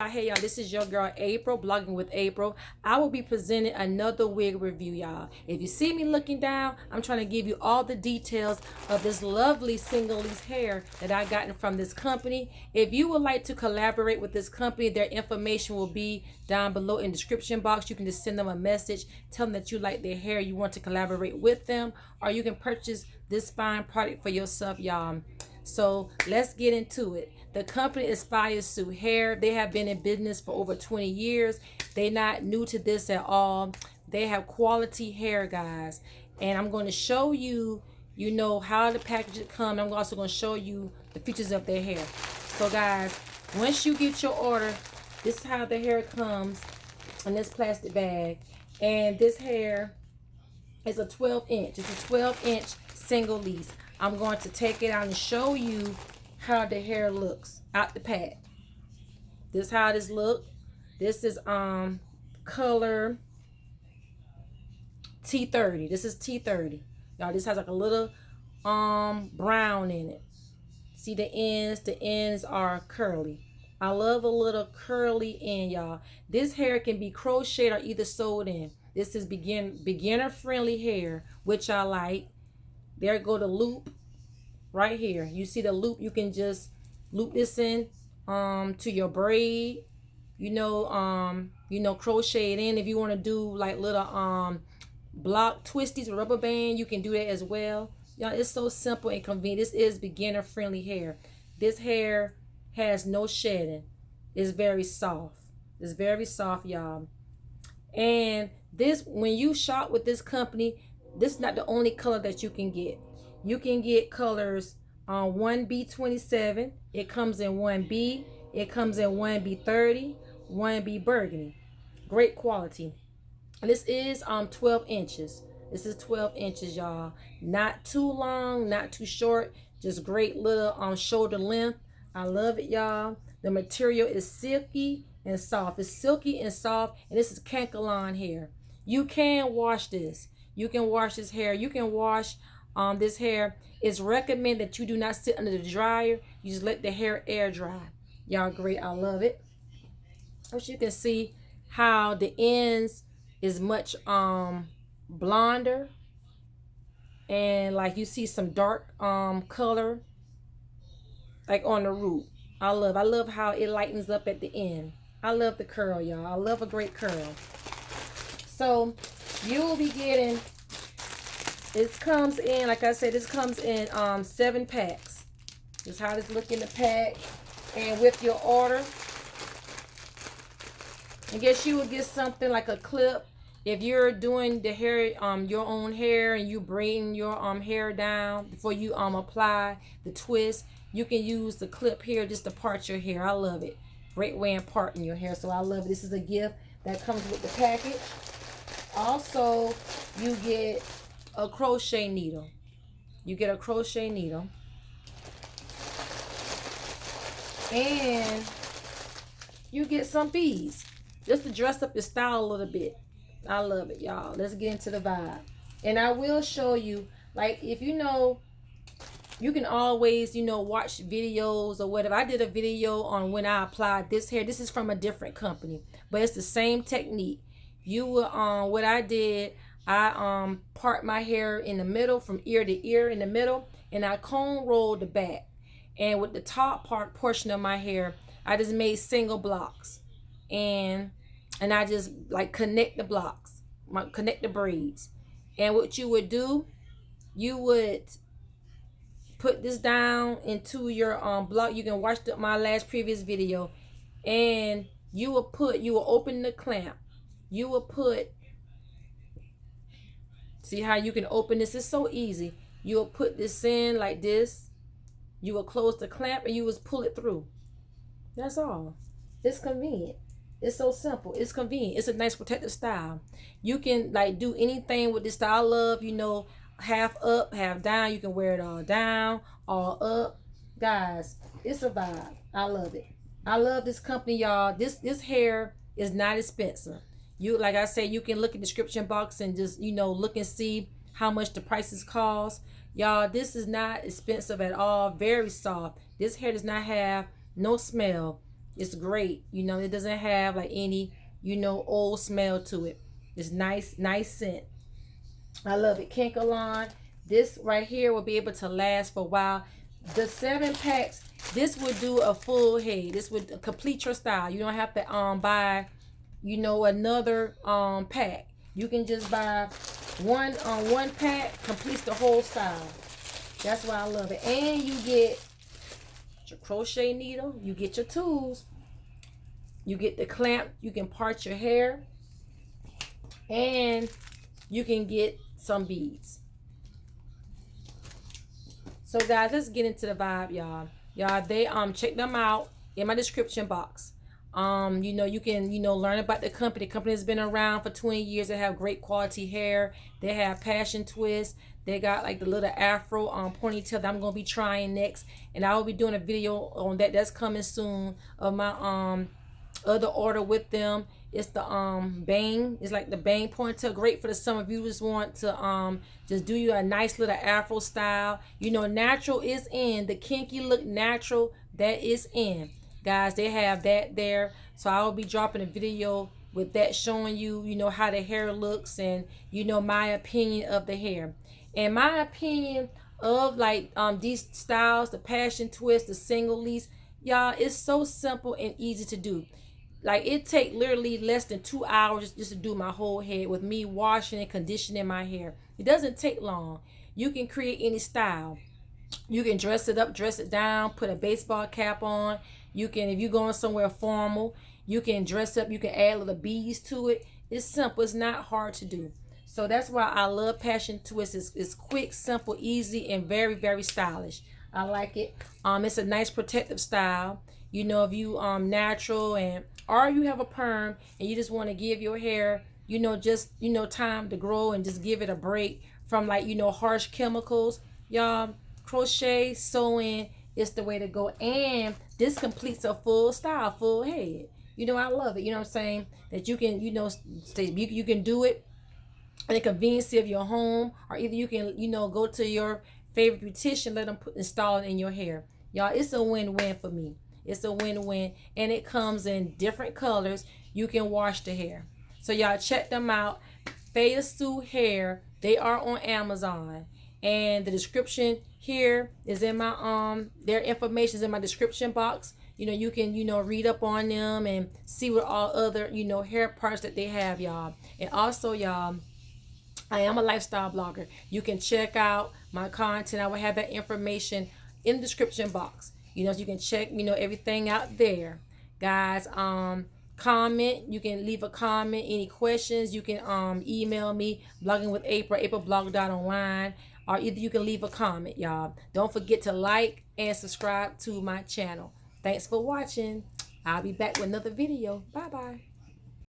Hey y'all, this is your girl April, blogging with April. I will be presenting another wig review, y'all. If you see me looking down, I'm trying to give you all the details of this lovely Senegalese hair that I gotten from this company. If you would like to collaborate with this company, their information will be down below in the description box. You can just send them a message, tell them that you like their hair, you want to collaborate with them, or you can purchase this fine product for yourself, y'all. So let's get into it. The company is Fayasu Hair. They have been in business for over 20 years. They're not new to this at all. They have quality hair, guys. And I'm going to show you, how the package comes. I'm also going to show you the features of their hair. So guys, once you get your order, this is how the hair comes in this plastic bag. And this hair is a 12-inch. It's a 12-inch Senegalese. I'm going to take it out and show you how the hair looks out the pack. This is how this look. This is color T30. This is T30. Y'all, this has like a little brown in it. See the ends? The ends are curly. I love a little curly end, y'all. This hair can be crocheted or either sewed in. This is beginner friendly hair, which I like. There go the loop right here. You see the loop? You can just loop this in to your braid. Crochet it in. If you want to do like little block twisties or rubber band, you can do that as well. Y'all, it's so simple and convenient. This is beginner friendly hair. This hair has no shedding. It's very soft. It's very soft, y'all. And this, when you shop with this company, this is not the only color that you can get. You can get colors on 1B27. It comes in 1B. It comes in 1B30, 1B burgundy. Great quality. And this is 12 inches. This is 12 inches, y'all. Not too long, not too short. Just great little shoulder length. I love it, y'all. The material is silky and soft. It's silky and soft, and this is cankalon hair. You can wash this. You can wash this hair. You can wash this hair. It's recommended that you do not sit under the dryer. You just let the hair air dry. Y'all, great. I love it. As you can see how the ends is much blonder, and like you see some dark color like on the root. I love how it lightens up at the end. I love the curl, y'all. I love a great curl. So you will be getting, this comes in, like I said, this comes in 7 packs. This is how this look in the pack. And with your order, I guess you would get something like a clip. If you're doing the hair, your own hair, and you braiding your hair down before you apply the twist, you can use the clip here just to part your hair. I love it. Great way in parting your hair. So I love it. This is a gift that comes with the package. Also, you get a crochet needle. You get a crochet needle. And you get some beads just to dress up your style a little bit. I love it, y'all. Let's get into the vibe. And I will show you, like, if you can always, watch videos or whatever. I did a video on when I applied this hair. This is from a different company, but it's the same technique. You will, what I did, I part my hair in the middle, from ear to ear in the middle, and I comb rolled the back. And with the top portion of my hair, I just made single blocks, and I just like connect the blocks, connect the braids. And what you would do, you would put this down into your block. You can watch my last previous video, and you will open the clamp. You will put, see how you can open this? It's so easy. You will put this in like this. You will close the clamp and you will pull it through. That's all. It's convenient. It's so simple. It's convenient. It's a nice protective style. You can like do anything with this style. I love, half up, half down. You can wear it all down, all up. Guys, it's a vibe. I love it. I love this company, y'all. This hair is not expensive. Like I said, you can look in the description box and just, look and see how much the prices cost. Y'all, this is not expensive at all. Very soft. This hair does not have no smell. It's great. You know, it doesn't have like any, you know, old smell to it. It's nice scent. I love it. Kinkalon. This right here will be able to last for a while. The 7 packs, this would do a full head. This would complete your style. You don't have to buy, you know, another pack. You can just buy one pack, completes the whole style. That's why I love it. And you get your crochet needle, you get your tools, you get the clamp, you can part your hair, and you can get some beads. So guys, let's get into the vibe, y'all. They check them out in my description box. You know, you can, you know, learn about the company. The company has been around for 20 years. They have great quality hair. They have passion twist. They got like the little afro ponytail that I'm gonna be trying next, and I will be doing a video on that. That's coming soon of my other order with them. It's the bang. It's like the bang ponytail. Great for the summer if you just want to just do you a nice little afro style. You know, natural is in. The kinky look natural, that is in. Guys, they have that there. So I will be dropping a video with that showing you, you know, how the hair looks and, you know, my opinion of the hair. And my opinion of like these styles, the passion twist, the Senegalese, y'all, it's so simple and easy to do. Like it take literally less than 2 hours just to do my whole head with me washing and conditioning my hair. It doesn't take long. You can create any style. You can dress it up, dress it down, put a baseball cap on. You can, if you're going somewhere formal, you can dress up, you can add little beads to it. It's simple, it's not hard to do. So that's why I love passion twist. It's quick, simple, easy, and very, very stylish. I like it. It's a nice protective style. You know, if you natural and or you have a perm and you just want to give your hair, you know, just, you know, time to grow and just give it a break from like, you know, harsh chemicals, y'all, crochet sewing is the way to go. And this completes a full style, full head. You know, I love it. You know what I'm saying? That you can, you know, you can do it in the convenience of your home, or either you can, you know, go to your favorite beautician, let them install it in your hair. Y'all, it's a win-win for me. It's a win-win, and it comes in different colors. You can wash the hair. So y'all check them out. Fayasu Hair. They are on Amazon, and the description here is in my their information is in my description box. You know, you can, you know, read up on them and see what all other, you know, hair parts that they have, y'all. And also, y'all, I am a lifestyle blogger. You can check out my content. I will have that information in the description box. You know, so you can check, you know, everything out there. Guys, comment. You can leave a comment. Any questions, you can email me, blogging with April, aprilblog.online, or either you can leave a comment, y'all. Don't forget to like and subscribe to my channel. Thanks for watching. I'll be back with another video. Bye-bye.